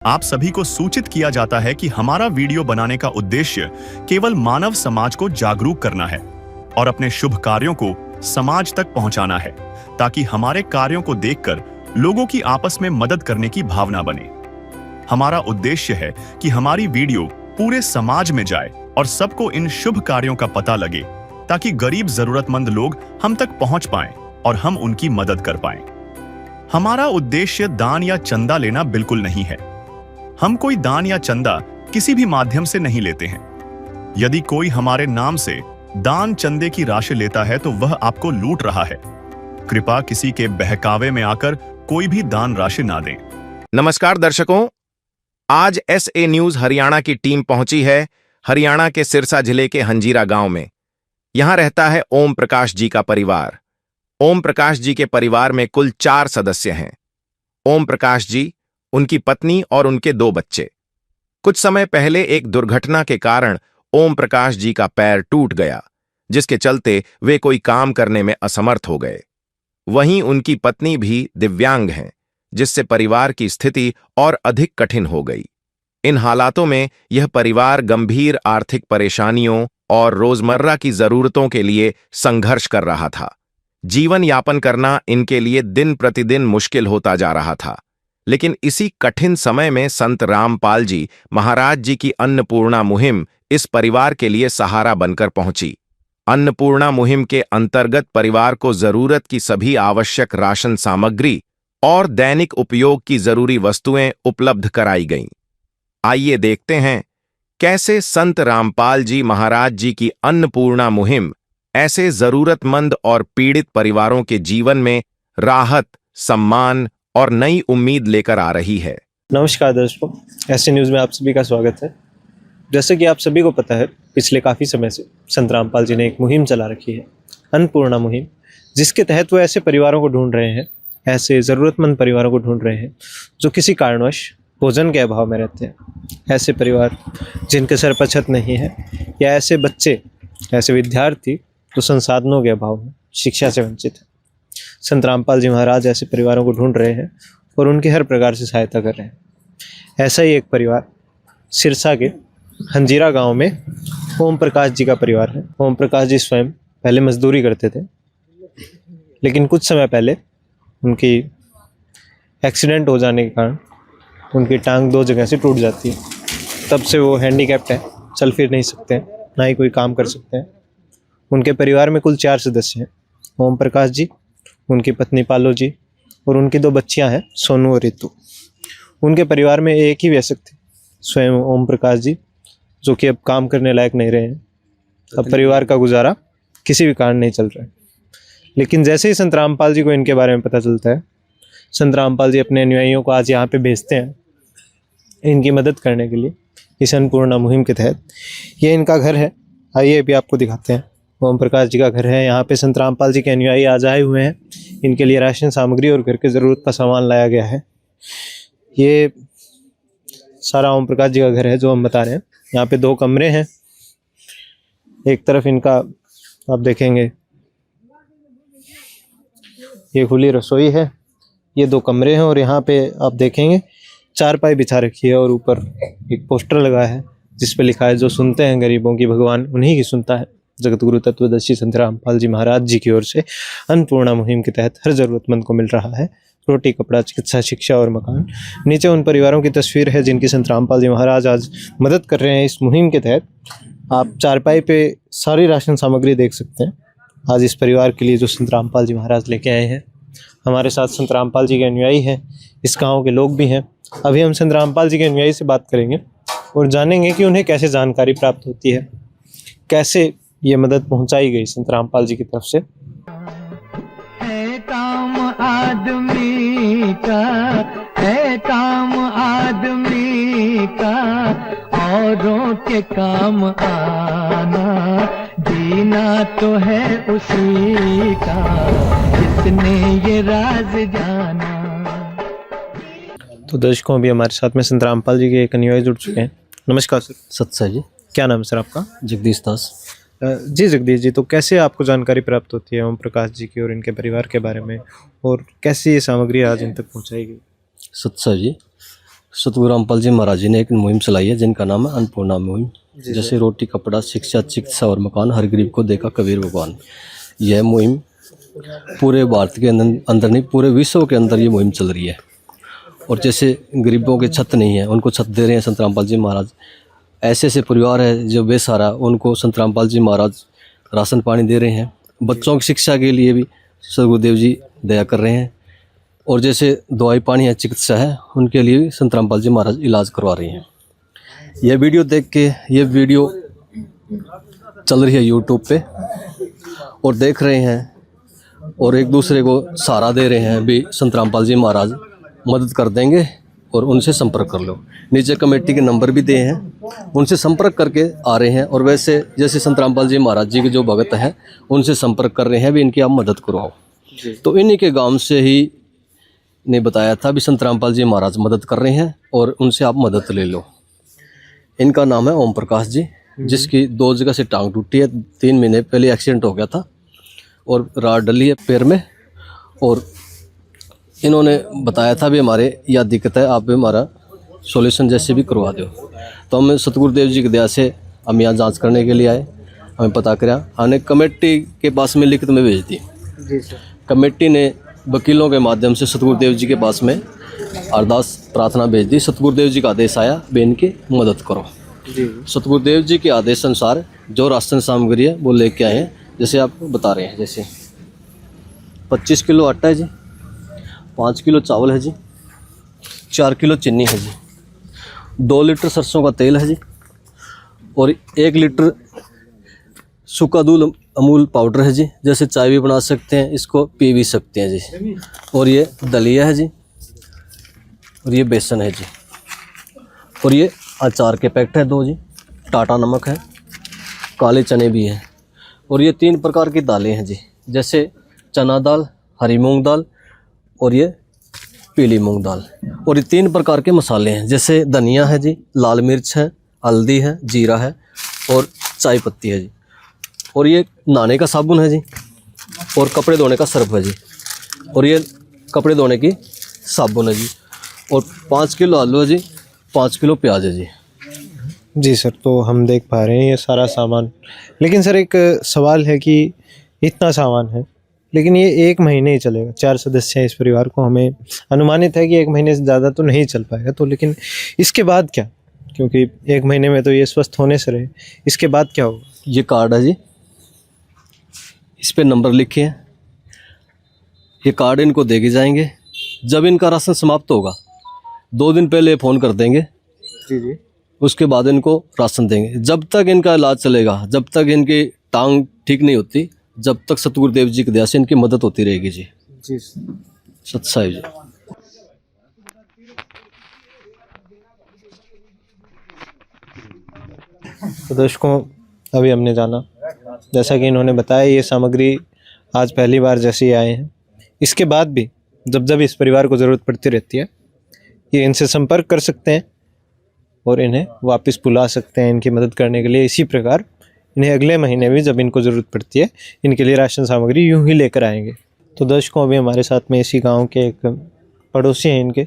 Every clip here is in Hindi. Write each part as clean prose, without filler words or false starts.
आप सभी को सूचित किया जाता है कि हमारा वीडियो बनाने का उद्देश्य केवल मानव समाज को जागरूक करना है और अपने शुभ कार्यों को समाज तक पहुंचाना है, ताकि हमारे कार्यों को देखकर लोगों की आपस में मदद करने की भावना बने। हमारा उद्देश्य है कि हमारी वीडियो पूरे समाज में जाए और सबको इन शुभ कार्यों का पता लगे, ताकि गरीब जरूरतमंद लोग हम तक पहुंच पाएं और हम उनकी मदद कर पाएं। हमारा उद्देश्य दान या चंदा लेना बिल्कुल नहीं है। हम कोई दान या चंदा किसी भी माध्यम से नहीं लेते हैं। यदि कोई हमारे नाम से दान चंदे की राशि लेता है तो वह आपको लूट रहा है। कृपया किसी के बहकावे में आकर कोई भी दान राशि ना दें। नमस्कार दर्शकों, आज SA न्यूज हरियाणा की टीम पहुंची है हरियाणा के सिरसा जिले के हंजीरा गांव में। यहां रहता है ओम प्रकाश जी का परिवार। ओम प्रकाश जी के परिवार में कुल 4 सदस्य हैं। ओम प्रकाश जी, उनकी पत्नी और उनके 2 बच्चे। कुछ समय पहले एक दुर्घटना के कारण ओम प्रकाश जी का पैर टूट गया, जिसके चलते वे कोई काम करने में असमर्थ हो गए। वहीं उनकी पत्नी भी दिव्यांग हैं, जिससे परिवार की स्थिति और अधिक कठिन हो गई। इन हालातों में यह परिवार गंभीर आर्थिक परेशानियों और रोजमर्रा की जरूरतों के लिए संघर्ष कर रहा था। जीवन यापन करना इनके लिए दिन प्रतिदिन मुश्किल होता जा रहा था। लेकिन इसी कठिन समय में संत रामपाल जी महाराज जी की अन्नपूर्णा मुहिम इस परिवार के लिए सहारा बनकर पहुंची। अन्नपूर्णा मुहिम के अंतर्गत परिवार को जरूरत की सभी आवश्यक राशन सामग्री और दैनिक उपयोग की जरूरी वस्तुएं उपलब्ध कराई गईं। आइए देखते हैं कैसे संत रामपाल जी महाराज जी की अन्नपूर्णा मुहिम ऐसे जरूरतमंद और पीड़ित परिवारों के जीवन में राहत, सम्मान और नई उम्मीद लेकर आ रही है। नमस्कार दर्शकों, SA न्यूज़ में आप सभी का स्वागत है। जैसे कि आप सभी को पता है, पिछले काफ़ी समय से संत रामपाल जी ने एक मुहिम चला रखी है, अन्नपूर्णा मुहिम, जिसके तहत वो ऐसे परिवारों को ढूंढ रहे हैं, ऐसे ज़रूरतमंद परिवारों को ढूंढ रहे हैं जो किसी कारणवश भोजन के अभाव में रहते हैं। ऐसे परिवार जिनके सर पर छत नहीं है, या ऐसे बच्चे, ऐसे विद्यार्थी जो संसाधनों के अभाव में शिक्षा से वंचित है। संत रामपाल जी महाराज ऐसे परिवारों को ढूंढ रहे हैं और उनकी हर प्रकार से सहायता कर रहे हैं। ऐसा ही एक परिवार सिरसा के हंजीरा गांव में ओम प्रकाश जी का परिवार है। ओम प्रकाश जी स्वयं पहले मजदूरी करते थे, लेकिन कुछ समय पहले उनकी एक्सीडेंट हो जाने के कारण उनकी टांग 2 जगह से टूट जाती है। तब से वो हैंडीकैप्ड है, चल फिर नहीं सकते हैं, ना ही कोई काम कर सकते हैं। उनके परिवार में कुल 4 सदस्य हैं। ओम प्रकाश जी, उनकी पत्नी पालो जी और उनकी 2 बच्चियां हैं, सोनू और रितु। उनके परिवार में एक ही वयस्क थे, स्वयं ओम प्रकाश जी, जो कि अब काम करने लायक नहीं रहे हैं। अब परिवार का गुजारा किसी भी कारण नहीं चल रहा है। लेकिन जैसे ही संत रामपाल जी को इनके बारे में पता चलता है, संत रामपाल जी अपने अनुयायियों को आज यहाँ पे भेजते हैं इनकी मदद करने के लिए, इस अन्नपूर्णा मुहिम के तहत। ये इनका घर है, आइए अभी आपको दिखाते हैं। ओम प्रकाश जी का घर है। यहाँ पे संत रामपाल जी के अनुयायी आज आए हुए हैं। इनके लिए राशन सामग्री और घर के ज़रूरत का सामान लाया गया है। ये सारा ओम प्रकाश जी का घर है जो हम बता रहे हैं। यहाँ पे 2 कमरे हैं। एक तरफ इनका आप देखेंगे ये खुली रसोई है, ये 2 कमरे हैं और यहाँ पे आप देखेंगे चारपाई बिछा रखी है और ऊपर एक पोस्टर लगा है जिस पे लिखा है, जो सुनते हैं गरीबों की भगवान उन्हीं की सुनता है। जगत गुरु तत्वदर्शी संत रामपाल जी महाराज जी की ओर से अन्नपूर्णा मुहिम के तहत हर जरूरतमंद को मिल रहा है रोटी, कपड़ा, चिकित्सा, शिक्षा और मकान। नीचे उन परिवारों की तस्वीर है जिनकी संत रामपाल जी महाराज आज मदद कर रहे हैं इस मुहिम के तहत। आप चारपाई पे सारी राशन सामग्री देख सकते हैं आज इस परिवार के लिए जो संत रामपाल जी महाराज लेके आए हैं। हमारे साथ संत रामपाल जी के अनुयायी हैं, इस गाँव के लोग भी हैं। अभी हम संत रामपाल जी के अनुयायी से बात करेंगे और जानेंगे कि उन्हें कैसे जानकारी प्राप्त होती है, कैसे ये मदद पहुंचाई गई संत रामपाल जी की तरफ से। है काम आदमी का, है काम आदमी का, औरों के काम आना, जीना तो है उसी का, जिसने ये राज जाना। तो दर्शकों, अभी हमारे साथ में संत रामपाल जी के एक अनुयायी जुड़ चुके हैं। नमस्कार सर। सत्सा जी। क्या नाम है सर आपका? जगदीश दास। जी जगदीश जी, तो कैसे आपको जानकारी प्राप्त होती है ओम प्रकाश जी की और इनके परिवार के बारे में, और कैसे ये सामग्री आज इन तक पहुंचाई गई? सत्सा जी, सतगुरु रामपाल जी महाराज जी ने एक मुहिम चलाई है जिनका नाम है अन्नपूर्णा मुहिम। जैसे रोटी कपड़ा शिक्षा चिकित्सा और मकान हर गरीब को देखा कबीर भगवान। यह मुहिम पूरे भारत के अंदर नहीं पूरे विश्व के अंदर ये मुहिम चल रही है। और जैसे गरीबों के छत नहीं है उनको छत दे रहे हैं संत रामपाल जी महाराज। ऐसे ऐसे परिवार है जो बेसहारा उनको संत रामपाल जी महाराज राशन पानी दे रहे हैं। बच्चों की शिक्षा के लिए भी सदगुरुदेव जी दया कर रहे हैं। और जैसे दवाई पानी है चिकित्सा है उनके लिए भी संत रामपाल जी महाराज इलाज करवा रहे हैं। यह वीडियो देख के ये वीडियो चल रही है यूट्यूब पे और देख रहे हैं और एक दूसरे को सहारा दे रहे हैं भी संत रामपाल जी महाराज मदद कर देंगे और उनसे संपर्क कर लो। नीचे कमेटी के नंबर भी दिए हैं उनसे संपर्क करके आ रहे हैं। और वैसे जैसे संत रामपाल जी महाराज जी के जो भगत हैं उनसे संपर्क कर रहे हैं भी इनकी आप मदद करवाओ। तो इन्हीं के गांव से ही ने बताया था भी संत रामपाल जी महाराज मदद कर रहे हैं और उनसे आप मदद ले लो। इनका नाम है ओम प्रकाश जी, जिसकी 2 जगह से टांग टूटी है। 3 महीने पहले एक्सीडेंट हो गया था और राड डली है पैर में। और इन्होंने बताया था भी हमारे यह दिक्कत है आप भी हमारा सॉल्यूशन जैसे भी करवा दो। तो हम सतगुरुदेव जी की दया से हम यहाँ जांच करने के लिए आए। हमें पता करा हमने कमेटी के पास में लिखित में भेज दी। कमेटी ने वकीलों के माध्यम से सतगुरुदेव जी के पास में अरदास प्रार्थना भेज दी। सतगुरुदेव जी का आदेश आया भी इनकी मदद करो। सतगुरुदेव जी के आदेश अनुसार जो राशन सामग्री है वो लेके आए हैं। जैसे आपको बता रहे हैं जैसे 25 किलो आटा है जी, 5 किलो चावल है जी, 4 किलो चीनी है जी, 2 लीटर सरसों का तेल है जी और 1 लीटर सूखा दूध अमूल पाउडर है जी। जैसे चाय भी बना सकते हैं इसको पी भी सकते हैं जी। और ये दलिया है जी और ये बेसन है जी और ये अचार के पैकेट है 2 जी। टाटा नमक है, काले चने भी हैं और ये 3 प्रकार की दालें हैं जी। जैसे चना दाल, हरी मूंग दाल और ये पीली मूंग दाल। और ये 3 प्रकार के मसाले हैं जैसे धनिया है जी, लाल मिर्च है, हल्दी है, जीरा है और चाय पत्ती है जी। और ये नहाने का साबुन है जी और कपड़े धोने का सर्फ है जी और ये कपड़े धोने की साबुन है जी। और 5 किलो आलू है जी, 5 किलो प्याज है जी। जी सर, तो हम देख पा रहे हैं ये सारा सामान। लेकिन सर एक सवाल है कि इतना सामान है लेकिन ये 1 महीने ही चलेगा। 4 सदस्य हैं इस परिवार को, हमें अनुमानित है कि 1 महीने से ज़्यादा तो नहीं चल पाएगा। तो लेकिन इसके बाद क्या, क्योंकि 1 महीने में तो ये स्वस्थ होने से रहे, इसके बाद क्या होगा? ये कार्ड है जी, इस पे नंबर लिखे हैं। ये कार्ड इनको दे के जाएंगे। जब इनका राशन समाप्त होगा 2 दिन पहले फ़ोन कर देंगे जी। उसके बाद इनको राशन देंगे। जब तक इनका इलाज चलेगा, जब तक इनकी टांग ठीक नहीं होती, जब तक सतगुरुदेव जी की दया से इनकी मदद होती रहेगी जी। सत साहिब जी। तो दर्शकों, अभी हमने जाना जैसा कि इन्होंने बताया ये सामग्री आज पहली बार जैसे ही आए हैं। इसके बाद भी जब जब इस परिवार को ज़रूरत पड़ती रहती है ये इनसे संपर्क कर सकते हैं और इन्हें वापस बुला सकते हैं इनकी मदद करने के लिए। इसी प्रकार इन्हें अगले महीने भी जब इनको ज़रूरत पड़ती है इनके लिए राशन सामग्री यूं ही लेकर आएंगे। तो दर्शकों, अभी हमारे साथ में इसी गाँव के एक पड़ोसी हैं इनके।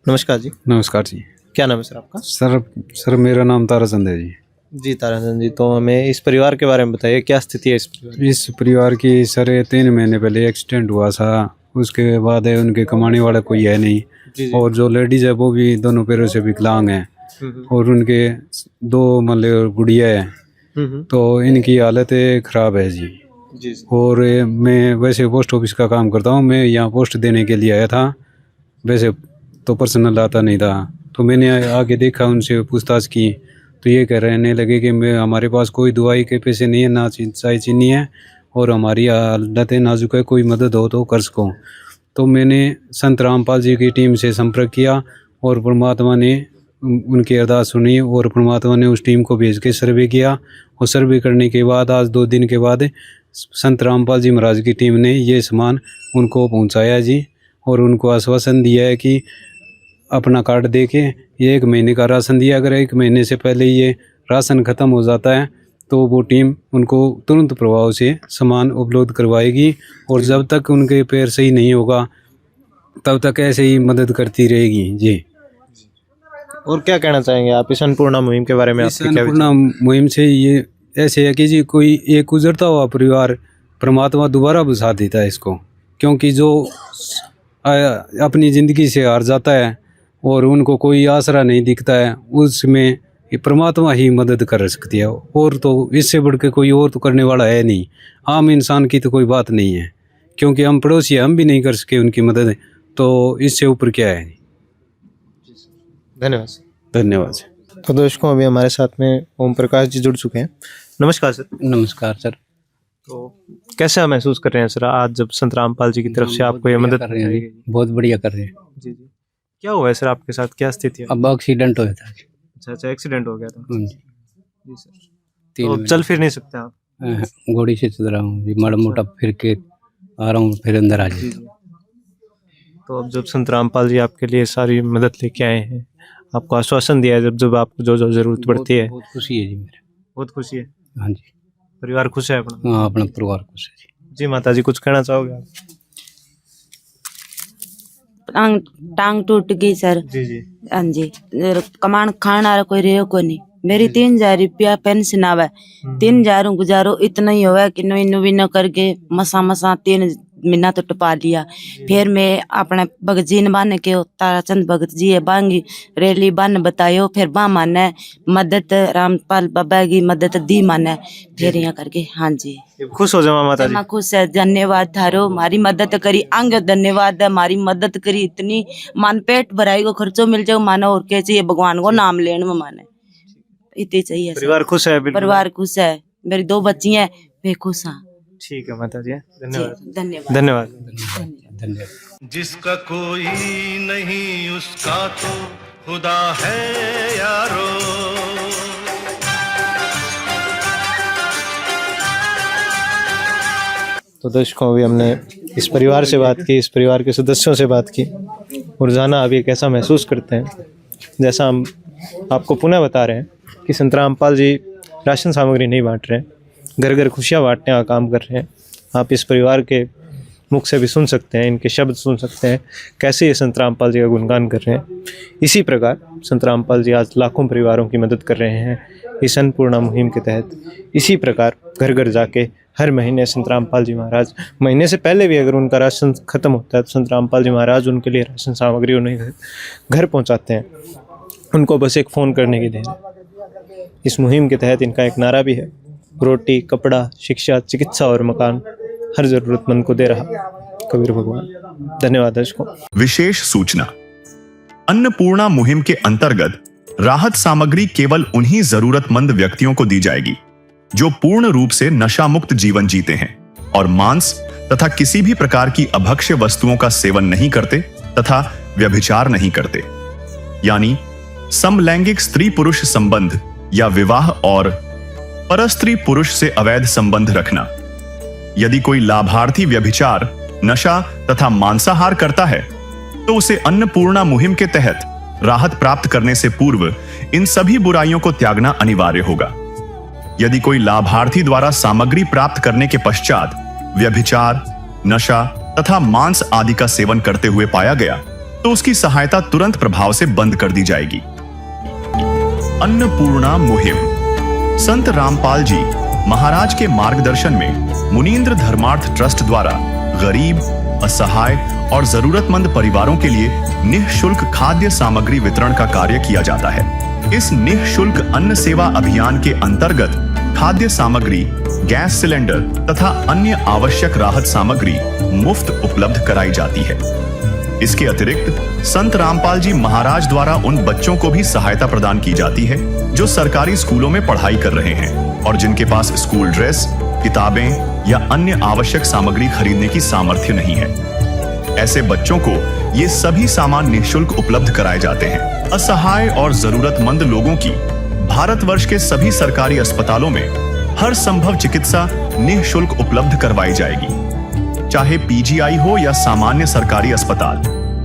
नमस्कार जी। नमस्कार जी। क्या नाम है सर आपका? सर मेरा नाम ताराचंद है जी। जी ताराचंद जी, तो हमें इस परिवार के बारे में बताइए, क्या स्थिति है इस परिवार की? सर 3 महीने पहले एक्सीडेंट हुआ था, उसके बाद है उनके कमाने वाला कोई है नहीं और जो लेडीज है वो भी दोनों पैरों से विकलांग हैं और उनके 2 मतलब गुड़िया है। तो इनकी हालत ख़राब है जी। और मैं वैसे पोस्ट ऑफिस का काम करता हूँ, मैं यहाँ पोस्ट देने के लिए आया था। वैसे तो पर्सनल आता नहीं था, तो मैंने आके देखा, उनसे पूछताछ की तो ये कह रहने लगे कि मैं हमारे पास कोई दवाई के पैसे नहीं है, ना चाय चीनी है और हमारी हालत नाजुक है, कोई मदद हो तो कर सको। तो मैंने संत रामपाल जी की टीम से संपर्क किया और परमात्मा ने उनकी अरदास सुनी और परमात्मा ने उस टीम को भेज के सर्वे किया। और सर्वे करने के बाद आज 2 दिन के बाद संत रामपाल जी महाराज की टीम ने ये सामान उनको पहुंचाया जी और उनको आश्वासन दिया है कि अपना कार्ड दे के ये 1 महीने का राशन दिया। अगर 1 महीने से पहले ये राशन ख़त्म हो जाता है तो वो टीम उनको तुरंत प्रभाव से सामान उपलब्ध करवाएगी और जब तक उनके पैर सही नहीं होगा तब तक ऐसे ही मदद करती रहेगी जी। और क्या कहना चाहेंगे आप इस अन्नपूर्णा मुहिम के बारे में? इस आपके क्या अन्नपूर्णा मुहिम से ये ऐसे है कि जी कोई एक गुजरता हुआ परिवार परमात्मा दोबारा बसा देता है इसको, क्योंकि जो अपनी ज़िंदगी से हार जाता है और उनको कोई आसरा नहीं दिखता है, उसमें ये परमात्मा ही मदद कर सकती है। और तो इससे बढ़ के कोई और तो करने वाला है नहीं, आम इंसान की तो कोई बात नहीं है, क्योंकि हम पड़ोसी हम भी नहीं कर सके उनकी मदद, तो इससे ऊपर क्या है। धन्यवाद। धन्यवाद। तो दर्शकों, अभी हमारे साथ में ओम प्रकाश जी जुड़ चुके हैं। नमस्कार सर। नमस्कार सर। तो कैसा महसूस कर रहे हैं सर आज जब संत रामपाल जी की तरफ से आपको ये मदद कर रहे हैं, बहुत बढ़िया कर रहे हैं। जी जी। क्या हुआ है सर आपके साथ, क्या स्थिति है? अब एक्सीडेंट हुआ था। अच्छा, एक्सीडेंट हो गया था। जी सर। तो अब चल फिर नहीं सकते आप? घोड़ी से चल रहा हूँ, माड़ा मोटा फिर के आ रहा हूँ, फिर अंदर आ जी जाए। जी। तो अब जब संत रामपाल जी आपके लिए सारी मदद लेके आए हैं, आपको आश्वासन दिया है जब जब आपको जो जो जरूरत पड़ती है, बहुत खुशी है जी मेरे। बहुत खुशी है। हाँ जी। परिवार खुश है अपना? हाँ, अपना परिवार खुश है जी। जी माता जी, कुछ कहना चाहोगे आप? टांग टूट गई सर। जी जी। हाँ जी। कमान खान आ कोई रेहो को नहीं। मेरी 3000 रुपया पेंशन आवे, 3000 गुजारो इतना ही होवे कि नुई न करके मसा 3 महीना तो टपा लिया। फिर मैं अपने भगत जी ने बन के ताराचंद भगत जी है बांगी रैली बन बतायो, फिर बा माने मदद रामपाल बाबा की मदद दी माने, फिर यहाँ करके। हाँ जी, खुश हो जाओ माता जी। मैं खुश है। धन्यवाद थारो, हमारी मदद करी अंग धन्यवाद है, हमारी मदद करी इतनी मान पेट भराई को खर्चो मिल जाओ मानो, और क्या चाहिए भगवान को नाम लेने में माने, इतनी चाहिए। परिवार खुश है? बिल्कुल परिवार खुश है, मेरी 2 बच्ची हैं, वे खुश हैं। ठीक है माता जी, धन्यवाद। धन्यवाद धन्यवाद। धन्यवाद। जिसका कोई नहीं उसका तो खुदा है यारो। तो दर्शकों, अभी हमने इस परिवार से बात की, इस परिवार के सदस्यों से बात की, और जाना अभी कैसा महसूस करते हैं। जैसा हम आपको पुनः बता रहे हैं कि संत रामपाल जी राशन सामग्री नहीं बांट रहे हैं, घर घर खुशियाँ बांटने का काम कर रहे हैं। आप इस परिवार के मुख से भी सुन सकते हैं, इनके शब्द सुन सकते हैं, कैसे ये संत रामपाल जी का गुणगान कर रहे हैं। इसी प्रकार संत रामपाल जी आज लाखों परिवारों की मदद कर रहे हैं इस अन्नपूर्णा मुहिम के तहत। इसी प्रकार घर घर जाके हर महीने संत रामपाल जी महाराज, महीने से पहले भी अगर उनका राशन खत्म होता है तो संत रामपाल जी महाराज उनके लिए राशन सामग्री उन्हें घर पहुँचाते हैं। उनको बस एक फ़ोन करने की देर है। इस मुहिम के तहत इनका एक नारा भी है, रोटी, कपड़ा, शिक्षा, चिकित्सा और मकान हर जरूरतमंद को दे रहा कबीर भगवान। धन्यवाद दर्शकों। विशेष सूचना, अन्नपूर्णा मुहिम के अंतर्गत राहत सामग्री केवल उन्हीं जरूरतमंद व्यक्तियों को दी जाएगी जो पूर्ण रूप से नशा मुक्त जीवन जीते हैं और मांस तथा किसी भी प्रकार की अभक्ष्य वस्तुओं का सेवन नहीं करते तथा व्यभिचार नहीं करते, यानी समलैंगिक स्त्री पुरुष संबंध या विवाह और परस्त्री पुरुष से अवैध संबंध रखना। यदि कोई लाभार्थी व्यभिचार, नशा तथा मांसाहार करता है तो उसे अन्नपूर्णा मुहिम के तहत राहत प्राप्त करने से पूर्व इन सभी बुराइयों को त्यागना अनिवार्य होगा। यदि कोई लाभार्थी द्वारा सामग्री प्राप्त करने के पश्चात व्यभिचार, नशा तथा मांस आदि का सेवन करते हुए पाया गया तो उसकी सहायता तुरंत प्रभाव से बंद कर दी जाएगी। अन्नपूर्णा मुहिम संत रामपाल जी महाराज के मार्गदर्शन में मुनींद्र धर्मार्थ ट्रस्ट द्वारा गरीब, असहाय और जरूरतमंद परिवारों के लिए निःशुल्क खाद्य सामग्री वितरण का कार्य किया जाता है। इस निःशुल्क अन्न सेवा अभियान के अंतर्गत खाद्य सामग्री, गैस सिलेंडर तथा अन्य आवश्यक राहत सामग्री मुफ्त उपलब्ध कराई जाती है। इसके अतिरिक्त संत रामपाल जी महाराज द्वारा उन बच्चों को भी सहायता प्रदान की जाती है जो सरकारी स्कूलों में पढ़ाई कर रहे हैं और जिनके पास स्कूल ड्रेस, किताबें या अन्य आवश्यक सामग्री खरीदने की सामर्थ्य नहीं है। ऐसे बच्चों को ये सभी सामान निःशुल्क उपलब्ध कराए जाते हैं। असहाय और जरूरतमंद लोगों की भारतवर्ष के सभी सरकारी अस्पतालों में हर संभव चिकित्सा निःशुल्क उपलब्ध करवाई जाएगी, चाहे पीजीआई हो या सामान्य सरकारी अस्पताल,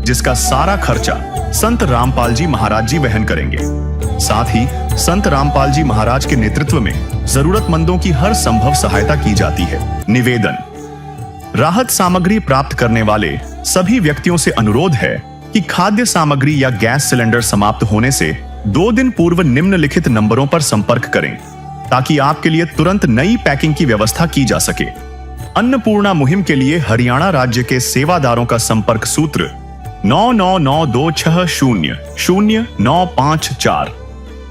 जिसका सारा खर्चा संत रामपाल जी महाराज जी वहन करेंगे। साथ ही संत रामपाल जी महाराज के नेतृत्व में जरूरतमंदों की हर संभव सहायता की जाती है। निवेदन, राहत सामग्री प्राप्त करने वाले सभी व्यक्तियों से अनुरोध है कि खाद्य सामग्री या गैस सिलेंडर समाप्त होने से 2 दिन पूर्व निम्नलिखित नंबरों पर संपर्क करें ताकि आपके लिए तुरंत नई पैकिंग की व्यवस्था की जा सके। अन्नपूर्णा मुहिम के लिए हरियाणा राज्य के सेवादारों का संपर्क सूत्र 9992600954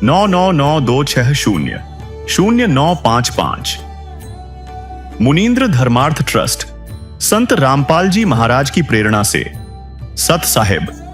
9992600955। मुनींद्र धर्मार्थ ट्रस्ट संत रामपाल जी महाराज की प्रेरणा से सत साहिब